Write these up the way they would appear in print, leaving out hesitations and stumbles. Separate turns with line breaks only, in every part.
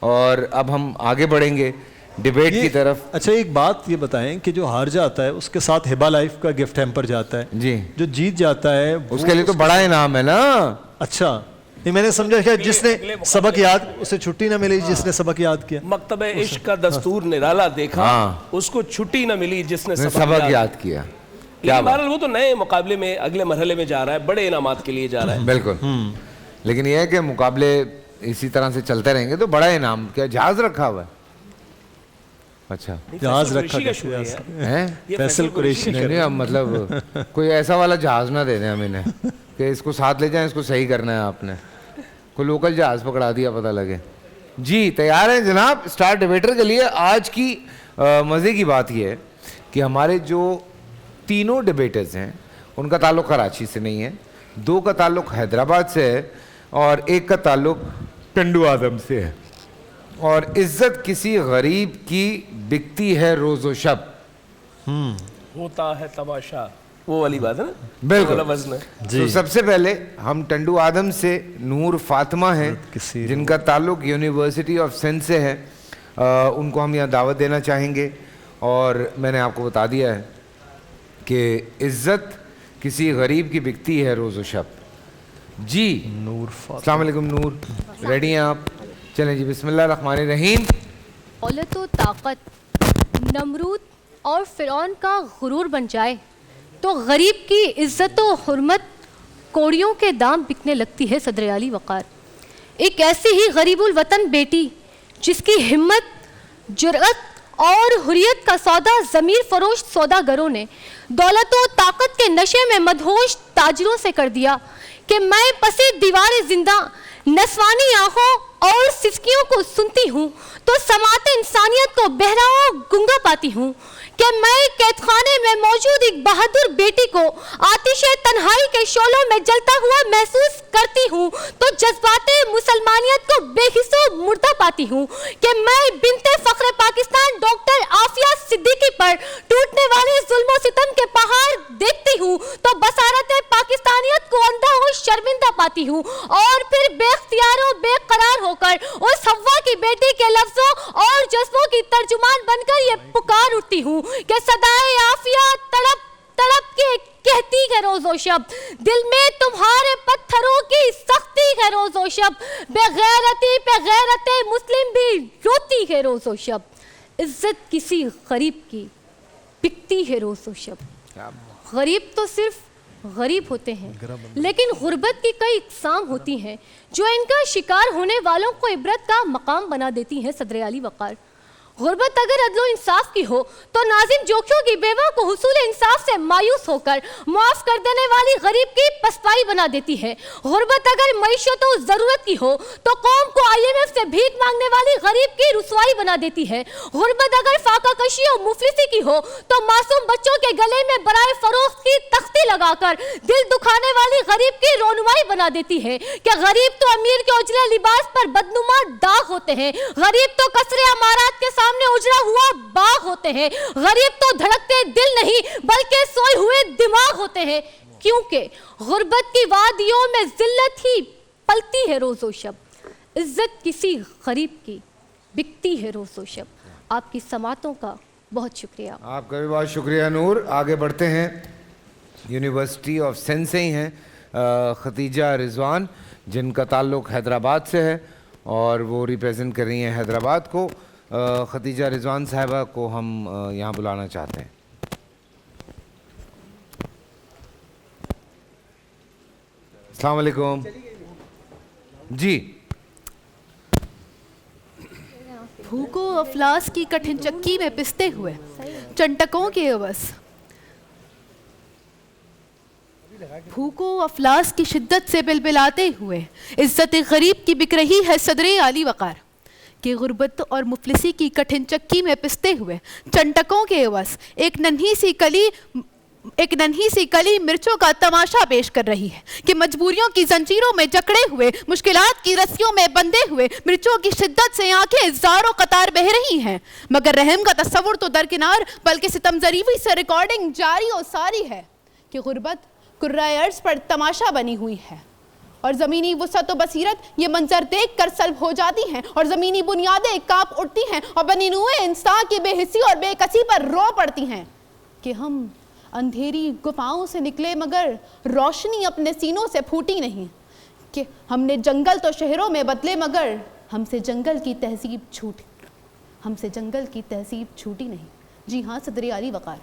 اور اب ہم آگے بڑھیں گے ڈیبیٹ کی طرف.
اچھا ایک بات یہ بتائیں کہ جو ہار جاتا ہے اس کے ساتھ ہبا لائف کا گفٹ ہیمپر جاتا ہے
جی,
جو جیت جاتا ہے
اس کے لیے تو بڑا انعام ہے نا.
اچھا نہیں میں نے سمجھا کہ جس نے سبق یاد اسے چھٹی نہ ملی جس نے سبق یاد کیا.
مکتب عشق کا دستور نرالا دیکھا اس کو چھٹی نہ ملی جس نے
سبق یاد کیا.
بہرحال وہ تو نئے مقابلے میں اگلے مرحلے میں جا رہا ہے, بڑے انعامات کے لیے جا رہا ہے.
بالکل, لیکن یہ ہے کہ مقابلے اسی طرح سے چلتے رہیں گے تو بڑا انعام. کیا جہاز رکھا ہوا ہے؟ اچھا
جہاز رکھا ہے فیصل قریشی.
نہیں اب مطلب کوئی ایسا والا جہاز نہ دے دیں ہم انہیں کہ اس کو ساتھ لے جائیں, اس کو صحیح کرنا ہے آپ نے. کوئی لوکل جہاز پکڑا دیا پتہ لگے. جی تیار ہیں جناب اسٹار ڈیبیٹر کے لیے. آج کی مزے کی بات یہ ہے کہ ہمارے جو تینوں ڈیبیٹرز ہیں ان کا تعلق کراچی سے نہیں ہے, 2 کا تعلق حیدرآباد سے ہے اور 1 کا تعلق ٹنڈو آدم سے ہے. اور عزت کسی غریب کی بکتی ہے روز و شب.
ہوتا ہے تماشا, وہ والی بات ہے نا.
بالکل. تو سب سے پہلے ہم ٹنڈو آدم سے نور فاطمہ ہیں جن کا تعلق یونیورسٹی آف سندھ سے ہے, ان کو ہم یہاں دعوت دینا چاہیں گے. اور میں نے آپ کو بتا دیا ہے کہ عزت کسی غریب کی بکتی ہے روز و شب. جی
نور
السلام علیکم. نور ریڈی ہیں آپ؟ چلیں جی بسم اللہ الرحمن الرحیم.
دولت و طاقت نمرود اور فرعون کا غرور بن جائے تو غریب کی عزت و حرمت کوڑیوں کے دام بکنے لگتی ہے. صدر علی وقار ایک ایسی ہی غریب الوطن بیٹی جس کی ہمت جرأت اور حریت کا سودا ضمیر فروش سوداگروں نے دولت و طاقت کے نشے میں مدہوش تاجروں سے کر دیا کہ میں پسی دیوار زندہ نسوانی آنکھوں اور سسکیوں کو سنتی ہوں تو سماعت انسانیت کو بہرا و گنگا پاتی ہوں کہ میں قید خانے میں موجود ایک بہادر بیٹی کو آتش تنہائی کے شعلوں میں جلتا ہوا محسوس کرتی ہوں تو جذبات مسلمانیت کو بے حس و مردہ پاتی ہوں کہ میں بنت فخر پاکستان ڈاکٹر عافیہ صدیقی پر ٹوٹنے والے ظلم و ستم کے پہاڑ دیکھتی ہوں تو بصارت پاکستانیت کو اندھا و شرمندہ پاتی ہوں اور پھر بے اختیار و بے قرار ہو کر اس حوا کی بیٹی کے لفظوں اور جذبوں کی ترجمان بن کر یہ پکار اٹھتی ہوں کہ صدائے عافیہ تڑپ تڑپ کے کہتی ہے روز و شب دل میں تمہارے پتھروں کی سختی ہے روز و شب بے غیرتی پہ غیرت مسلم بھی روتی ہے روز و شب. عزت کسی غریب کی بکتی ہے روز و شب. غریب تو صرف غریب ہوتے ہیں لیکن غربت کی کئی اقسام ہوتی ہیں جو ان کا شکار ہونے والوں کو عبرت کا مقام بنا دیتی ہیں. صدر علی وقار غربت اگر عدل و انصاف کی ہو تو ناظم جوکیوں کی بیوہ کو حصول انصاف سے مایوس ہو کر معاف کر دینے والی غریب کی پسپائی بنا دیتی ہے. غربت اگر معیشت و ضرورت کی ہو تو قوم کو IMF سے بھیک مانگنے والی غریب کی رسوائی بنا دیتی ہے. غربت اگر فاقہ کشی اور مفلسی کی ہو تو معصوم بچوں کے گلے میں برائے فروخت کی تختی لگا کر دل دکھانے والی غریب کی رونمائی بنا دیتی ہے کہ غریب تو امیر کے اجلے لباس پر بدنما داغ ہوتے ہیں, غریب تو کثرے امارات کے سامنے اجڑا ہوا باغ ہوتے ہیں, غریب تو دھڑکتے دل نہیں بلکہ سوئے ہوئے دماغ ہوتے ہیں کیونکہ غربت کی وادیوں میں ذلت ہی پلتی ہے روز و شب. عزت کسی غریب کی بکتی ہے روز و شب. آپ کی سماعتوں کا بہت شکریہ.
آپ کا بھی بہت شکریہ نور. آگے بڑھتے ہیں. یونیورسٹی آف سندھ سے ہی ہیں ختیجہ رضوان جن کا تعلق حیدرآباد سے ہے اور وہ ریپریزنٹ کر رہی ہیں حیدرآباد کو. ختیجہ رضوان صاحبہ کو ہم یہاں بلانا چاہتے ہیں. السلام علیکم. جی
بھوک و افلاس کی کٹھن چکی میں پستے ہوئے چنٹکوں کے عوض بھوک و افلاس کی شدت سے بلبلاتے ہوئے عزت غریب کی بک رہی ہے صدر علی وقار کہ غربت اور مفلسی کی کٹھن چکی میں پستے ہوئے چنٹکوں کے عوض ایک ننھی سی کلی مرچوں کا تماشا پیش کر رہی ہے کہ مجبوریوں کی زنجیروں میں جکڑے ہوئے مشکلات کی رسیوں میں بندھے ہوئے مرچوں کی شدت سے آنکھیں زار و قطار بہہ رہی ہیں مگر رحم کا تصور تو درکنار بلکہ ستم ظریفی سے ریکارڈنگ جاری و ساری ہے کہ غربت کرۂ ارض پر تماشا بنی ہوئی ہے اور زمینی وسعت و بصیرت یہ منظر دیکھ کر سلب ہو جاتی ہیں اور زمینی بنیادیں کانپ اٹھتی ہیں اور بنی نوع انسان کی بے حسی اور بے کسی پر رو پڑتی ہیں کہ ہم اندھیری گفاؤں سے نکلے مگر روشنی اپنے سینوں سے پھوٹی نہیں، کہ ہم نے جنگل تو شہروں میں بدلے مگر ہم سے جنگل کی تہذیب چھوٹی نہیں۔ جی ہاں صدر اعلی وقار،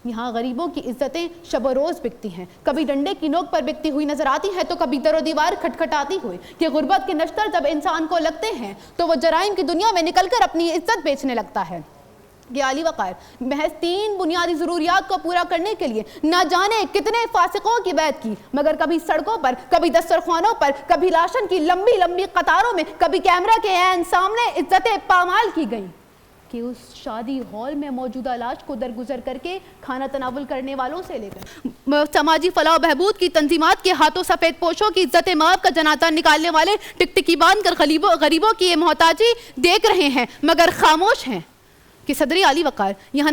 یہاں غریبوں کی عزتیں شب و روز بکتی ہیں، کبھی ڈنڈے کی نوک پر بکتی ہوئی نظر آتی ہیں تو کبھی در و دیوار کھٹکھٹاتی ہوئی، کہ غربت کے نشتر جب انسان کو لگتے ہیں تو وہ جرائم کی دنیا میں نکل کر اپنی عزت بیچنے لگتا ہے۔ یہ عالی وقار محض 3 بنیادی ضروریات کو پورا کرنے کے لیے نہ جانے کتنے فاسقوں کی بیعت کی، مگر کبھی سڑکوں پر، کبھی دسترخوانوں پر، کبھی لاشن کی لمبی لمبی قطاروں میں، کبھی کیمرہ کے عین سامنے عزتیں پامال کی گئیں، کہ اس شادی ہال میں موجودہ لاش کو درگزر کر کے کھانا تناول کرنے والوں سے لے کر سماجی فلاح و بہبود کی تنظیمات کے ہاتھوں سفید پوشوں کی عزت مآب کا جنازہ نکالنے والے ٹکٹکی باندھ کر غریبوں کی یہ محتاجی دیکھ رہے ہیں مگر خاموش ہیں، کہ صدر اعلی وقار یہاں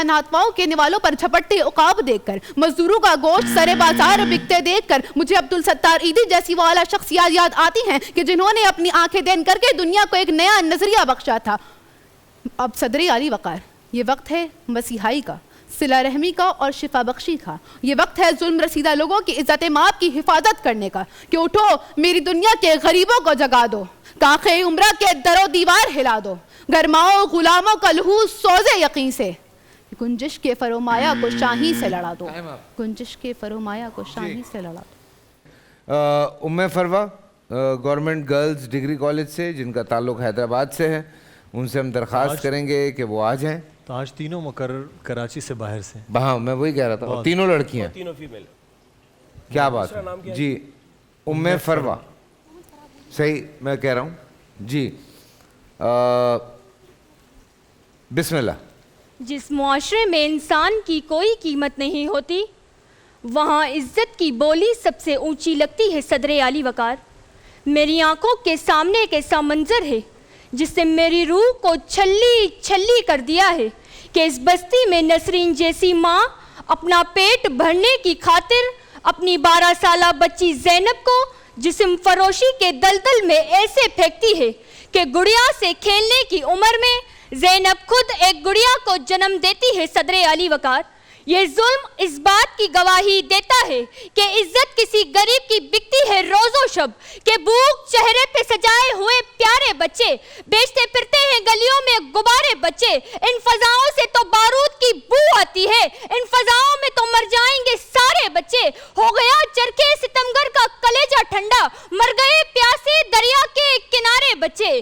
ناتواؤں کے نوالوں پر جھپٹتے عقاب دیکھ کر، مزدوروں کا گوشت سرے بازار بکتے دیکھ کر مجھے عبدالستار عیدی جیسی وہ اعلیٰ شخصیات یاد آتی ہیں کہ جنہوں نے اپنی آنکھیں دین کر کے دنیا کو ایک نیا نظریہ بخشا تھا۔ اب صدر اعلی وقار یہ وقت ہے مسیحائی کا، صلہ رحمی کا اور شفا بخشی کا، یہ وقت ہے ظلم رسیدہ لوگوں کی عزت مآب کی حفاظت کرنے کا، کہ اٹھو میری دنیا کے غریبوں کو جگا دو، کاخے عمرہ کے در و دیوار ہلا دو، گرماؤ غلاموں کا لہو سوزے یقین سے، گنجش کے فرومایا کو شاہی سے لڑا دو، گنجش کے فرومایا کو شاہی سے لڑا دو۔
ام فروہ گورنمنٹ گرلز ڈگری کالج سے، جن کا تعلق حیدرآباد سے ہے، ان سے ہم درخواست کریں گے کہ وہ آ جائیں۔
تو آج تینوں مقرر کراچی سے باہر سے،
ہاں میں وہی کہہ رہا تھا، اور تینوں لڑکیاں،
تینوں فیمیل۔
کیا بات ہے جی؟ ام فروہ صحیح میں کہہ رہا ہوں جی۔ بسم اللہ۔
جس معاشرے میں انسان کی کوئی قیمت نہیں ہوتی وہاں عزت کی بولی سب سے اونچی لگتی ہے صدر اعلی وقار۔ میری آنکھوں کے سامنے ایک ایسا منظر ہے جس سے میری روح کو چھلی چھلی کر دیا ہے کہ اس بستی میں نسرین جیسی ماں اپنا پیٹ بھرنے کی خاطر اپنی 12 سالہ بچی زینب کو جسم فروشی کے دلدل میں ایسے پھینکتی ہے کہ گڑیا سے کھیلنے کی عمر میں زینب خود ایک گڑیا کو جنم دیتی ہے صدر اعلی وقار۔ یہ ظلم اس بات کی گواہی دیتا ہے کہ عزت کسی غریب کی بکتی ہے روز و شب، کہ بھوک چہرے پہ سجائے ہوئے پیارے بچے بیچتے پھرتے ہیں گلیوں میں غبارے بچے، ان فضاؤں سے تو بارود کی بو آتی ہے، ان فضاؤں میں تو مر جائیں گے سارے بچے، ہو گیا چرخے ستمگر کا کلیجہ ٹھنڈا، مر گئے پیاسے دریا کے کنارے بچے،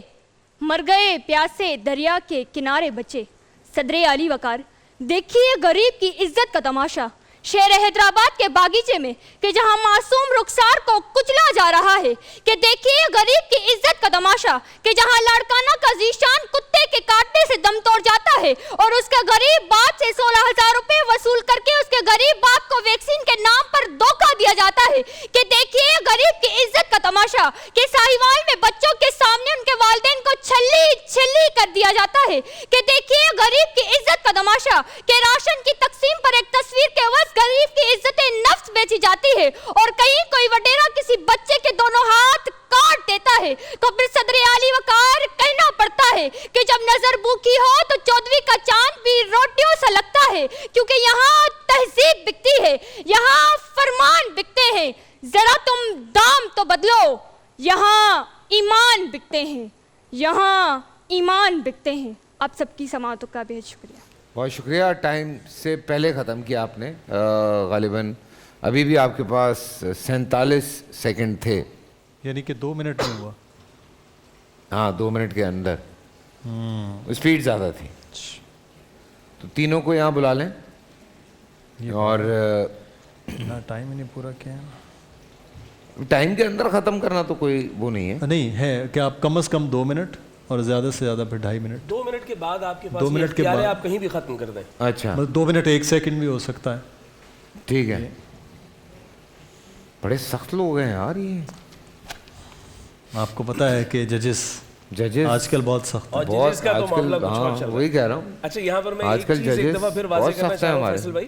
مر گئے پیاسے دریا کے کنارے بچے۔ صدر اعلی وقار دیکھیے غریب کی عزت کا تماشا شہر حیدرآباد کے باغیچے میں، کہ جہاں معصوم رخسار کو کچلا جا رہا ہے، کہ دیکھیے غریب کی عزت کا تماشا کہ جہاں لاڑکانہ کا ذیشان کتے کے کاٹنے سے دم توڑ جاتا ہے اور اس کا غریب باپ سے 16,000 روپے وصول کر کے اس کے غریب باپ کو ویکسین کے نام پر دھوکہ دیا جاتا ہے، کہ دیکھیے غریب کی عزت کا تماشا کہ ساہیوال میں بچوں کے سامنے ان کے والدین کو چھلی چھلی کر دیا جاتا ہے، کہ دیکھیے غریب کی عزت کا تماشا کہ راشن کی تقسیم پر ایک تصویر کے عوض غریب کی عزت نفس بیچی جاتی ہے، اور کہیں کوئی وڈیرا کسی بچے کے دونوں ہاتھ کاٹ دیتا ہے، تو پھر صدر اعلی وقار کہنا پڑتا ہے کہ جب نظر بھوکی ہو تو 14ویں کا چاند بھی روٹیوں سا لگتا ہے، کیونکہ یہاں تہذیب بکتی ہے، یہاں فرمان بکتے ہیں، ذرا تم دام تو بدلو، یہاں ایمان بکتے ہیں، یہاں ایمان بکتے ہیں۔ آپ سب کی سماعتوں کا بہت شکریہ۔
بہت شکریہ، ٹائم سے پہلے ختم کیا آپ نے، غالباً ابھی بھی آپ کے پاس 47 سیکنڈ تھے،
یعنی کہ 2 منٹ نہیں ہوا۔
ہاں 2 منٹ کے اندر، اسپیڈ زیادہ تھی، تو تینوں کو یہاں بلا لیں، اور
ٹائم ہی نہیں پورا کیا،
ٹائم کے اندر ختم کرنا تو کوئی وہ نہیں ہے،
نہیں ہے کہ آپ کم از کم 2 منٹ اور زیادہ سے زیادہ پھر 2.5 منٹ،
2 منٹ کے بعد آپ کے پاس
2 منٹ کے بعد
آپ کہیں بھی ختم کر دیں۔
اچھا
2 منٹ 1 سیکنڈ بھی ہو سکتا ہے۔
ٹھیک ہے، بڑے سخت لوگ ہیں یار یہ،
آپ کو پتا ہے کہ ججز آج کل بہت سخت
اور
ہیں،
ججز کا تو معاملہ کچھ اور چل رہا ہے۔
وہی کہہ رہا ہوں،
اچھا یہاں پر میں
آج
ایک
کل
چیز ایک
ججز
دفعہ پھر
بہت
واضح کرنا
سخت ہیں
چاہتا ہوں
ہمارے۔
فیصل بھائی